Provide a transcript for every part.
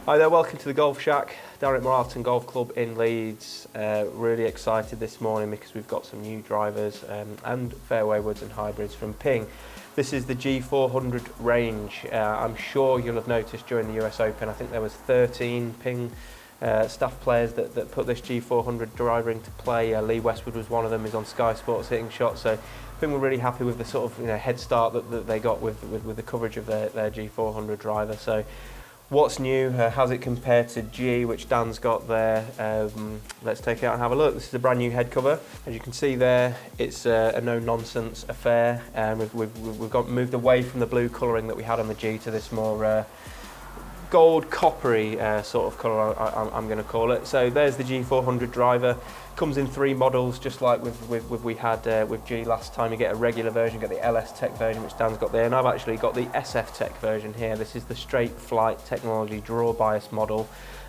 Hi there, welcome to the Golf Shack, down at Moor Allerton Golf Club in Leeds. Really excited this morning because we've got some new drivers and fairway woods and hybrids from Ping. This is the G400 range. I'm sure you'll have noticed during the US Open, I think there was 13 Ping staff players that put this G400 driver into play. Lee Westwood was one of them. He's on Sky Sports hitting shots. So I think we're really happy with the sort of head start that they got with the coverage of their G400 driver. So what's new? How's it compared to G, which Dan's got there? Let's take it out and have a look. This is a brand new head cover. As you can see there, it's a no-nonsense affair. We've moved away from the blue colouring that we had on the G to this more gold coppery sort of colour, I'm going to call it. So there's the G400 driver. Comes in 3 models, just like we had with G last time. You get a regular version, you get the LS Tech version, which Dan's got there, and I've actually got the SF Tech version here. This is the straight flight technology draw bias model,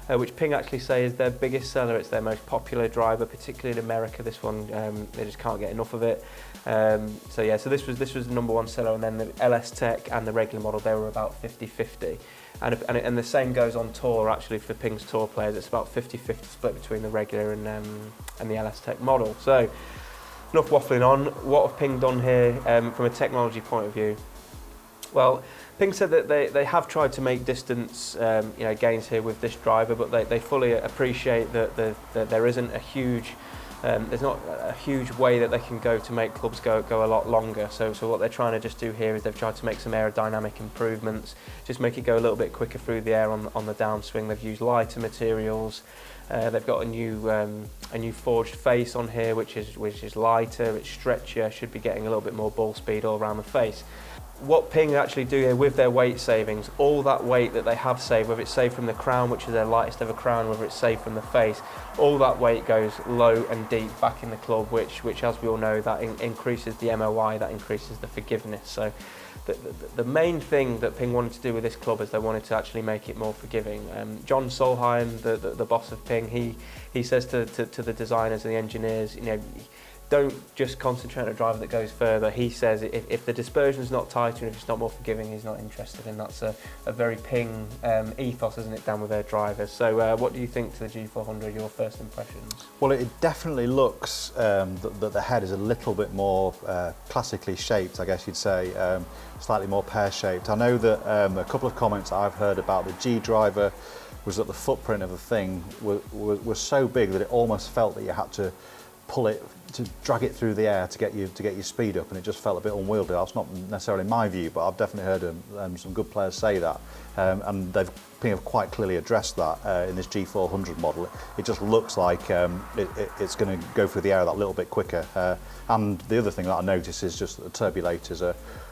which Ping actually say is their biggest seller. It's their most popular driver, particularly in America. This one, they just can't get enough of it. So this was the #1 seller, and then the LS Tech and the regular model, they were about 50-50. And the same goes on tour, actually, for Ping's tour players. It's about 50-50 split between the regular and the LS Tech model. So enough waffling on. What have Ping done here from a technology point of view? Well, Ping said that they have tried to make distance gains here with this driver, but they fully appreciate that there isn't a huge there's not a huge way that they can go to make clubs go a lot longer. So what they're trying to just do here is they've tried to make some aerodynamic improvements, just make it go a little bit quicker through the air on the downswing. They've used lighter materials. They've got a new forged face on here, which is lighter, it's stretchier, should be getting a little bit more ball speed all around the face. What Ping actually do here with their weight savings, all that weight that they have saved, whether it's saved from the crown, which is their lightest ever crown, whether it's saved from the face, all that weight goes low and deep back in the club, which as we all know, that increases the MOI, that increases the forgiveness. So the main thing that Ping wanted to do with this club is they wanted to actually make it more forgiving. John Solheim, the boss of Ping, he says to the designers and the engineers, don't just concentrate on a driver that goes further. He says if the dispersion is not tighter and if it's not more forgiving, he's not interested, and that's a very Ping ethos, isn't it, Dan, with their drivers. So what do you think to the G400, your first impressions? Well, it definitely looks that the head is a little bit more classically shaped, I guess you'd say, slightly more pear-shaped. I know that a couple of comments I've heard about the G driver was that the footprint of the thing was so big that it almost felt that you had to pull it, to drag it through the air to get your speed up, and it just felt a bit unwieldy. That's not necessarily my view, but I've definitely heard some good players say that, and Ping have quite clearly addressed that in this G400 model. It just looks like it's going to go through the air that little bit quicker. And the other thing that I noticed is just that the turbulators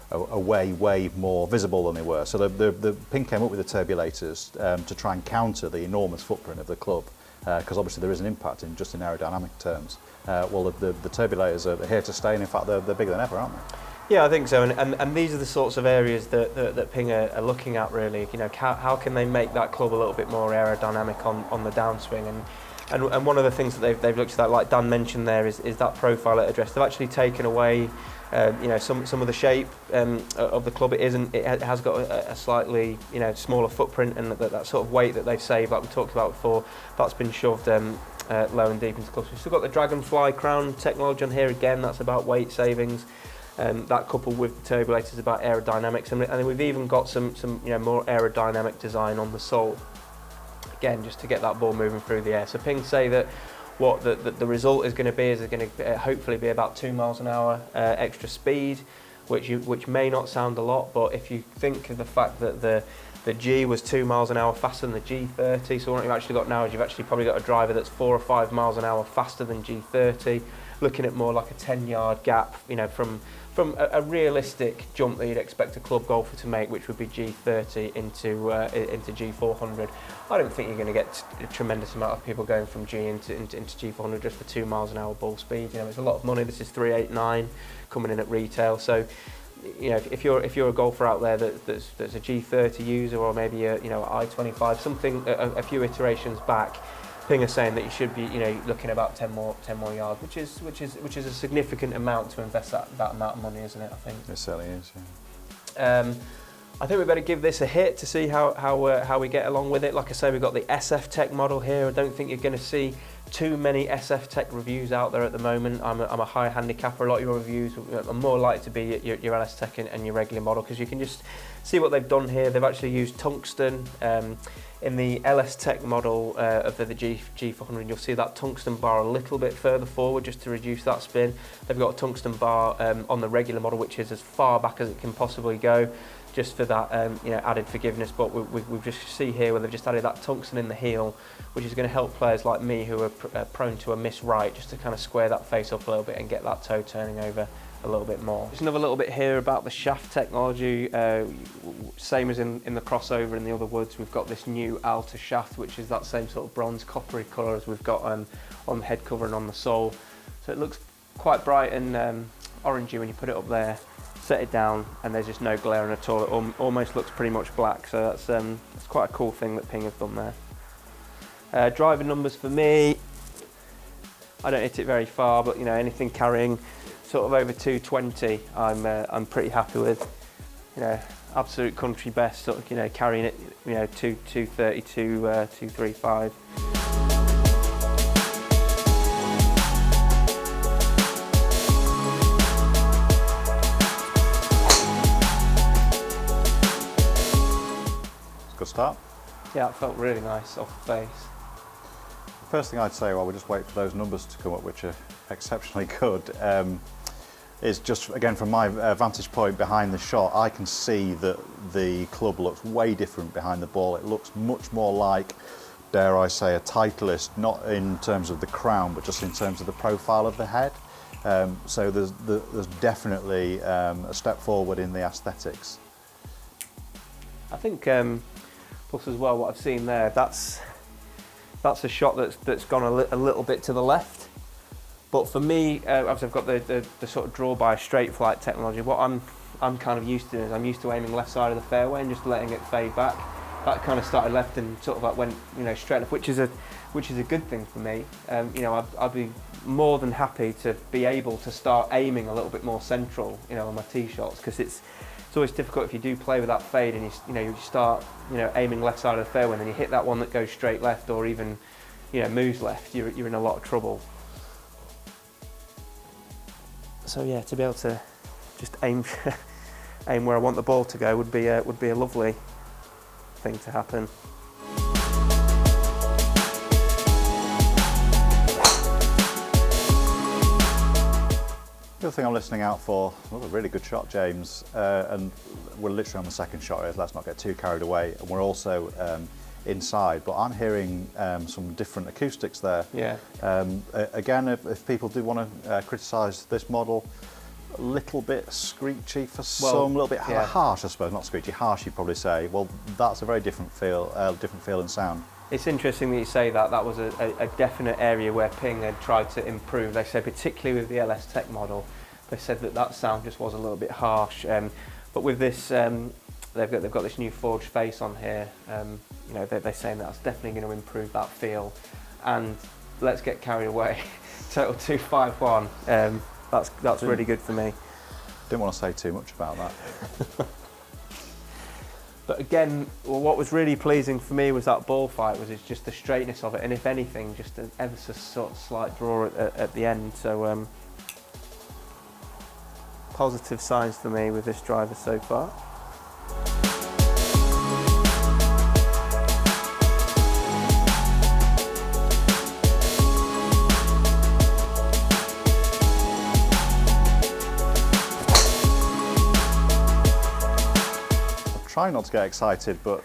are way more visible than they were. So the Ping came up with the turbulators to try and counter the enormous footprint of the club, because obviously there is an impact in aerodynamic terms. Well, the turbulators are here to stay, and in fact they're bigger than ever, aren't they? Yeah, I think so, and these are the sorts of areas that Ping are looking at, really. How can they make that club a little bit more aerodynamic on the downswing, and one of the things that they've looked at, like Dan mentioned there, is that profile at address. They've actually taken away some of the shape of the club. It has got a slightly smaller footprint, and that sort of weight that they've saved, like we talked about before, that's been shoved low and deep into the club. So we've still got the dragonfly crown technology on here again. That's about weight savings. That coupled with the turbulators about aerodynamics, and then we've even got some more aerodynamic design on the sole. Again, just to get that ball moving through the air. So Ping say that what the result is going to be is going to hopefully be about 2 miles an hour extra speed, which may not sound a lot, but if you think of the fact that the G was 2 miles an hour faster than the G30, so what you've actually got now is you've actually probably got a driver that's 4 or 5 miles an hour faster than G30, looking at more like a 10-yard gap, from a realistic jump that you'd expect a club golfer to make, which would be G30 into G400. I don't think you're going to get a tremendous amount of people going from G into G400 just for 2 miles an hour ball speed. It's a lot of money. This is 389 coming in at retail, so if you're a golfer out there that's a G30 user, or maybe a I-25, something a few iterations back, Ping are saying that you should be looking at about 10 more yards, which is a significant amount to invest that amount of money, isn't it? I think it certainly is. Yeah. I think we better give this a hit to see how we get along with it. Like I say, we've got the SF Tech model here. I don't think you're going to see too many SF Tech reviews out there at the moment. I'm a high handicapper. A lot of your reviews are more likely to be your LS Tech and your regular model, because you can just see what they've done here. They've actually used tungsten. In the LS Tech model of the G400, you'll see that tungsten bar a little bit further forward just to reduce that spin. They've got a tungsten bar on the regular model, which is as far back as it can possibly go, just for that added forgiveness. But we've just see here where they've just added that tungsten in the heel, which is going to help players like me who are prone to a miss right, just to kind of square that face up a little bit and get that toe turning over a little bit more. Just another little bit here about the shaft technology. Same as in the crossover in the other woods, we've got this new outer shaft, which is that same sort of bronze coppery colour as we've got on the head cover and on the sole. So it looks quite bright and orangey when you put it up there. Set it down and there's just no glaring at all. It almost looks pretty much black, so that's quite a cool thing that Ping have done there. Driver numbers for me, I don't hit it very far, but anything carrying sort of over 220, I'm pretty happy with. Absolute country best, sort of, carrying it, 230 to 235. Good start. Yeah, it felt really nice off the face. The first thing I'd say while we just wait for those numbers to come up, which are exceptionally good, is just, again, from my vantage point behind the shot, I can see that the club looks way different behind the ball. It looks much more like, dare I say, a Titleist, not in terms of the crown, but just in terms of the profile of the head. So there's definitely a step forward in the aesthetics. I think, plus as well, what I've seen there, that's a shot that's gone a little bit to the left. But for me, obviously I've got the sort of draw by straight flight technology. What I'm kind of used to is I'm used to aiming left side of the fairway and just letting it fade back. That kind of started left and sort of like went straight left, which is a good thing for me. I'd be more than happy to be able to start aiming a little bit more central, on my tee shots, because it's always difficult if you do play with that fade and you start aiming left side of the fairway and then you hit that one that goes straight left or even moves left. You're in a lot of trouble. So yeah, to be able to just aim where I want the ball to go would be a lovely thing to happen. The other thing I'm listening out for, a really good shot, James, and we're literally on the second shot here, let's not get too carried away, and we're also inside, but I'm hearing some different acoustics there. Yeah. Again, if people do want to criticise this model, a little bit screechy for some, a little bit harsh, I suppose, not screechy, harsh you'd probably say. Well, that's a very different feel and sound. It's interesting that you say that. That was a definite area where Ping had tried to improve. They said, particularly with the LS Tech model, they said that sound just was a little bit harsh. But with this, they've got this new forged face on here. They're saying that's definitely going to improve that feel. And let's get carried away. Total 251. That's really good for me. Didn't want to say too much about that. But again, what was really pleasing for me was that ball fight, was just the straightness of it, and if anything, just an ever so sort of slight draw at the end. So positive signs for me with this driver so far. Try not to get excited, but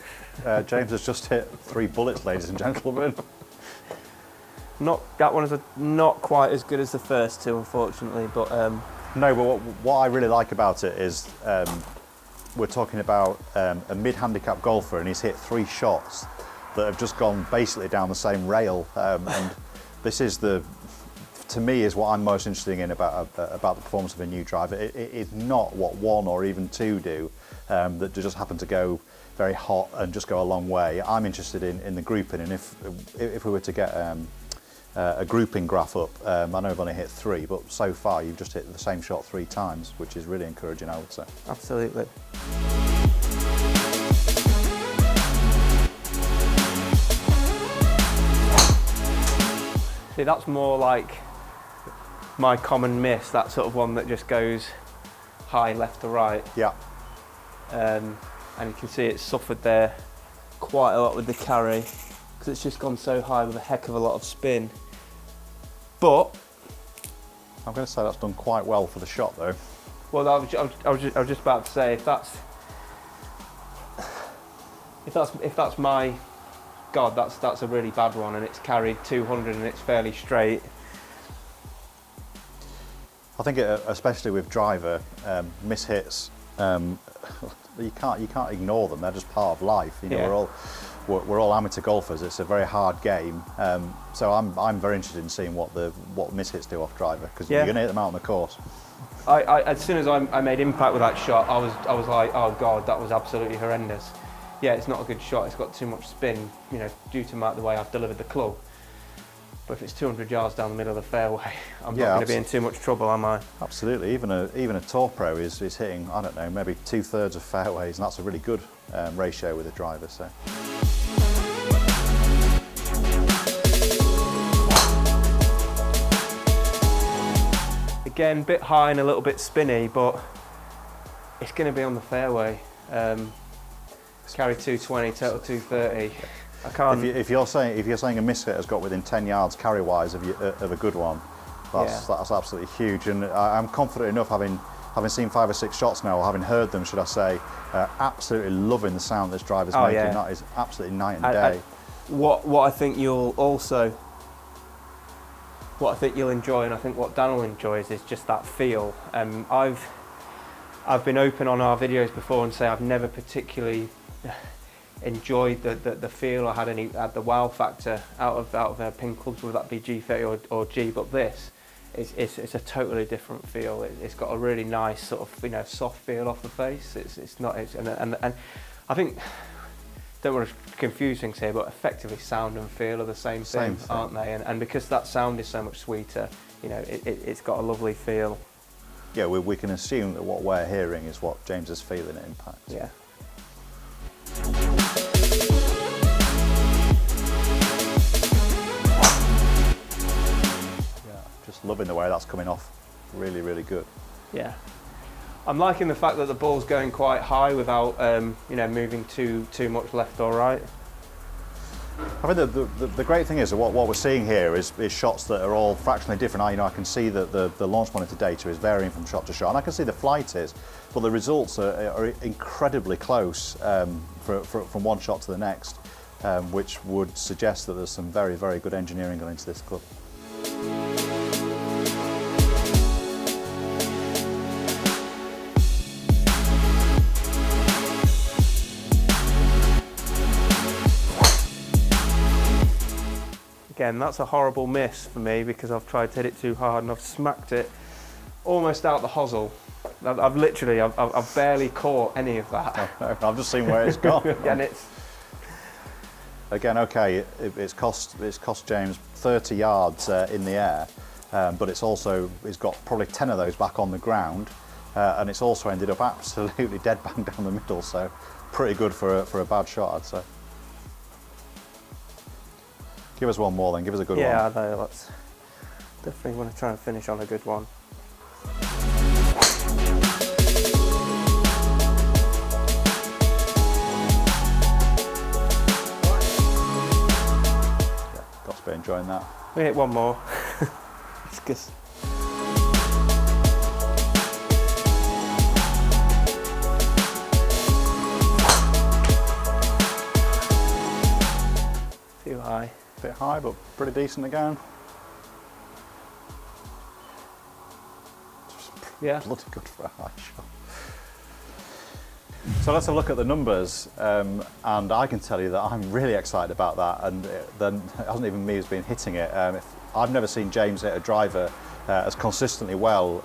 James has just hit 3 bullets, ladies and gentlemen. That one is not quite as good as the first two, unfortunately, but no. But what I really like about it is we're talking about a mid-handicap golfer, and he's hit 3 shots that have just gone basically down the same rail, and this is to me, is what I'm most interested in about the performance of a new driver. It is not what 1 or even 2 do, that just happen to go very hot and just go a long way. I'm interested in the grouping, and if we were to get a grouping graph up, I know I've only hit 3, but so far you've just hit the same shot 3 times, which is really encouraging, I would say. Absolutely. See, that's more like my common miss, that sort of one that just goes high left to right. Yeah. And you can see it's suffered there quite a lot with the carry because it's just gone so high with a heck of a lot of spin. But I'm going to say that's done quite well for the shot though. well, I was just about to say, if that's my God, that's a really bad one, and it's carried 200 and it's fairly straight. I think especially with driver mishits, you can't ignore them. They're just part of life. You know, we're all amateur golfers. It's a very hard game. So I'm very interested in seeing what mishits do off driver, because you're going to hit them out on the course. As soon as I made impact with that shot, I was like, oh God, that was absolutely horrendous. Yeah, it's not a good shot. It's got too much spin, you know, due to the way I've delivered the club. But if it's 200 yards down the middle of the fairway, I'm not going to be in too much trouble, am I? Absolutely. Even a tour pro is hitting, I don't know, maybe 2/3 of fairways, and that's a really good ratio with a driver. So. Again, bit high and a little bit spinny, but it's going to be on the fairway. Carry 220, total 230. I can't. If you're saying a mishit has got within 10 yards carry wise of a good one, that's absolutely huge. And I'm confident enough, having seen 5 or 6 shots now, or having heard them, should I say, absolutely loving the sound this driver's making. Yeah. That is absolutely night and day. What I think you'll enjoy, and I think what Dan will enjoy, is just that feel. I've been open on our videos before and say I've never particularly enjoyed the feel or had the wow factor out of Ping clubs, whether that be G30 or G. But this it's a totally different feel. It's got a really nice sort of, you know, soft feel off the face. And I think, don't want to confuse things here, but effectively sound and feel are the same thing, aren't they? And because that sound is so much sweeter, you know, it's got a lovely feel. Yeah, we can assume that what we're hearing is what James is feeling at impact. Yeah. Just loving the way that's coming off. Really, really good. Yeah. I'm liking the fact that the ball's going quite high without, you know, moving too much left or right. I mean, the great thing is that what we're seeing here is shots that are all fractionally different. You know, I can see that the launch monitor data is varying from shot to shot, and I can see the flight is, but the results are incredibly close from one shot to the next, which would suggest that there's some very, very good engineering going into this club. Again, that's a horrible miss for me because I've tried to hit it too hard and I've smacked it almost out the hosel. I've barely caught any of that. No, I've just seen where it's gone. And it's... Again, okay, it's cost James 30 yards in the air, but it's got probably 10 of those back on the ground, and it's also ended up absolutely dead bang down the middle, so pretty good for a bad shot, I'd say. Give us one more then, give us a good one. Yeah, I know, that's definitely want to try and finish on a good one. Yeah, got to be enjoying that. We hit one more. It's just... Too high. A bit high, but pretty decent again. Yeah. Bloody good for a high shot. So let's have a look at the numbers, and I can tell you that I'm really excited about that, and then it hasn't even me who's been hitting it. I've never seen James hit a driver as consistently well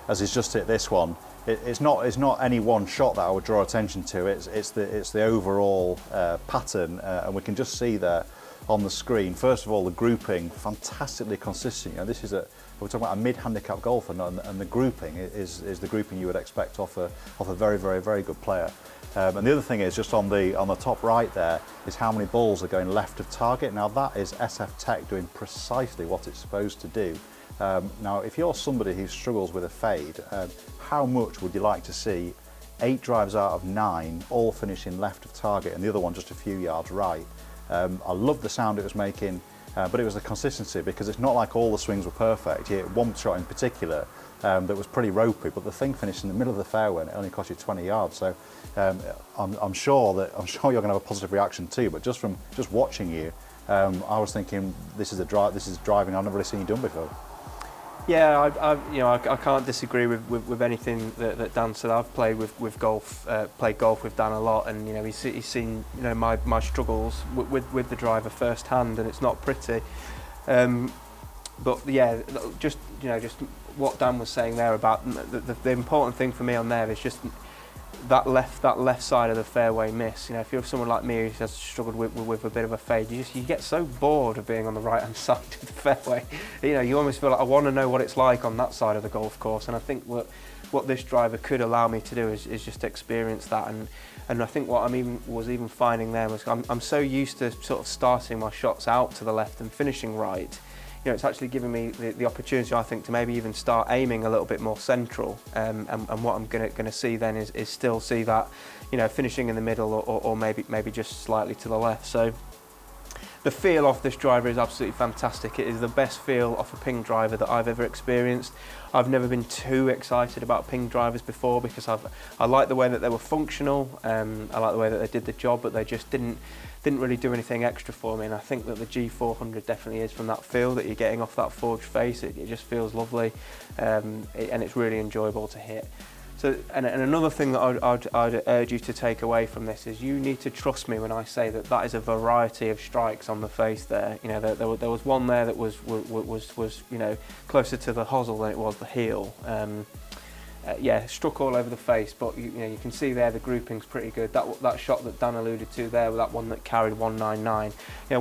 as he's just hit this one. It's not any one shot that I would draw attention to. It's the overall pattern, and we can just see there on the screen. First of all, the grouping, fantastically consistent. You know, this is at we're talking about a mid-handicap golfer, and the grouping is the grouping you would expect off a very, very, very good player. And the other thing is, just on the top right there, is how many balls are going left of target. Now that is SF Tech doing precisely what it's supposed to do. Now if you're somebody who struggles with a fade, how much would you like to see 8 drives out of 9 all finishing left of target and the other one just a few yards right? I love the sound it was making, but it was the consistency, because it's not like all the swings were perfect. You hit one shot in particular that was pretty ropey, but the thing finished in the middle of the fairway and it only cost you 20 yards. So I'm sure you're going to have a positive reaction too. But just from watching you, I was thinking this is driving I've never really seen you done before. Yeah, I can't disagree with anything that Dan said. I've played with golf, played golf with Dan a lot, and he's seen my struggles with the driver firsthand, and it's not pretty. But yeah, just what Dan was saying there about the important thing for me on there is just that left side of the fairway miss. If you're someone like me who has struggled with a bit of a fade, you get so bored of being on the right hand side of the fairway. You almost feel like I want to know what it's like on that side of the golf course. And I think what this driver could allow me to do is just experience that. And I think what I was even finding there was I'm so used to sort of starting my shots out to the left and finishing right. It's actually giving me the opportunity, I think, to maybe even start aiming a little bit more central. And what I'm going to see then is still see that, finishing in the middle or maybe just slightly to the left. So the feel off this driver is absolutely fantastic. It is the best feel off a Ping driver that I've ever experienced. I've never been too excited about Ping drivers before, because I like the way that they were functional. I like the way that they did the job, but they just didn't really do anything extra for me. And I think that the G400 definitely is, from that feel that you're getting off that forged face. It just feels lovely, and it's really enjoyable to hit. So, and another thing that I'd urge you to take away from this is you need to trust me when I say that is a variety of strikes on the face there. There was one there that was closer to the hosel than it was the heel. Yeah, struck all over the face, but you can see there the grouping's pretty good. That shot that Dan alluded to there, that one that carried 199.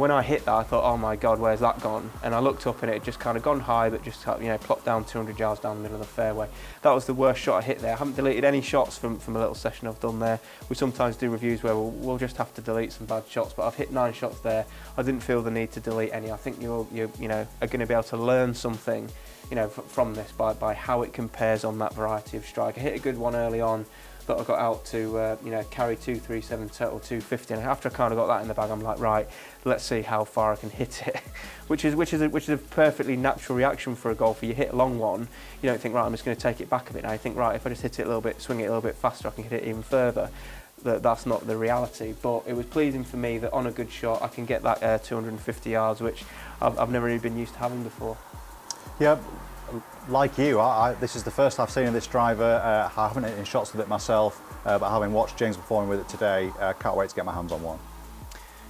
When I hit that, I thought, oh my God, where's that gone? And I looked up and it had just kind of gone high, but just plopped down 200 yards down the middle of the fairway. That was the worst shot I hit there. I haven't deleted any shots from a little session I've done there. We sometimes do reviews where we'll just have to delete some bad shots, but I've hit 9 shots there. I didn't feel the need to delete any. I think you're going to be able to learn something from this by how it compares on that variety of strike. I hit a good one early on that I got out to carry 237, total 250, and after I kind of got that in the bag, I'm like, right, let's see how far I can hit it, which is a perfectly natural reaction for a golfer. You hit a long one, you don't think, right, I'm just going to take it back a bit now. You think, right, if I just hit it a little bit, swing it a little bit faster, I can hit it even further. That's not the reality, but it was pleasing for me that on a good shot I can get that 250 yards, which I've never really been used to having before. Yeah, like you, this is the first I've seen of this driver. I haven't hit any shots with it myself, but having watched James performing with it today, can't wait to get my hands on one.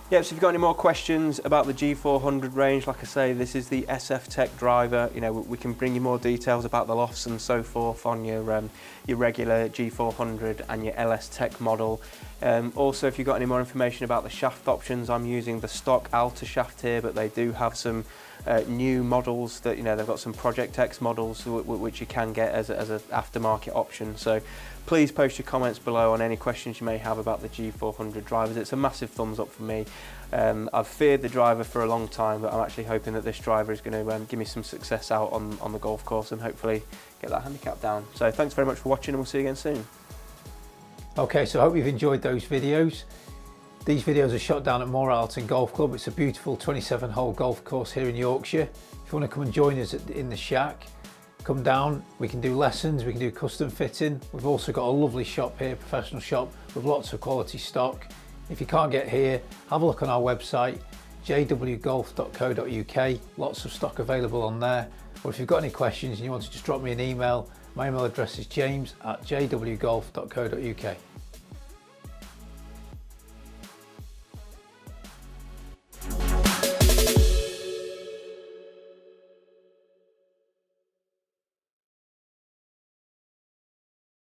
Yeah, so if you've got any more questions about the G400 range, like I say, this is the SF Tech driver. We can bring you more details about the lofts and so forth on your regular G400 and your LS Tech model. Also, if you've got any more information about the shaft options, I'm using the stock Alta shaft here, but they do have some new models that they've got some Project X models which you can get as an aftermarket option. So please post your comments below on any questions you may have about the G400 drivers. It's a massive thumbs up for me. I've feared the driver for a long time, but I'm actually hoping that this driver is going to give me some success out on the golf course and hopefully get that handicap down. So thanks very much for watching, and we'll see you again soon. Okay, so I hope you've enjoyed those videos. These videos are shot down at Moor Allerton Golf Club. It's a beautiful 27-hole golf course here in Yorkshire. If you want to come and join us in the shack, come down. We can do lessons, we can do custom fitting. We've also got a lovely shop here, professional shop, with lots of quality stock. If you can't get here, have a look on our website, jwgolf.co.uk. Lots of stock available on there. Or if you've got any questions and you want to just drop me an email, my email address is james@jwgolf.co.uk.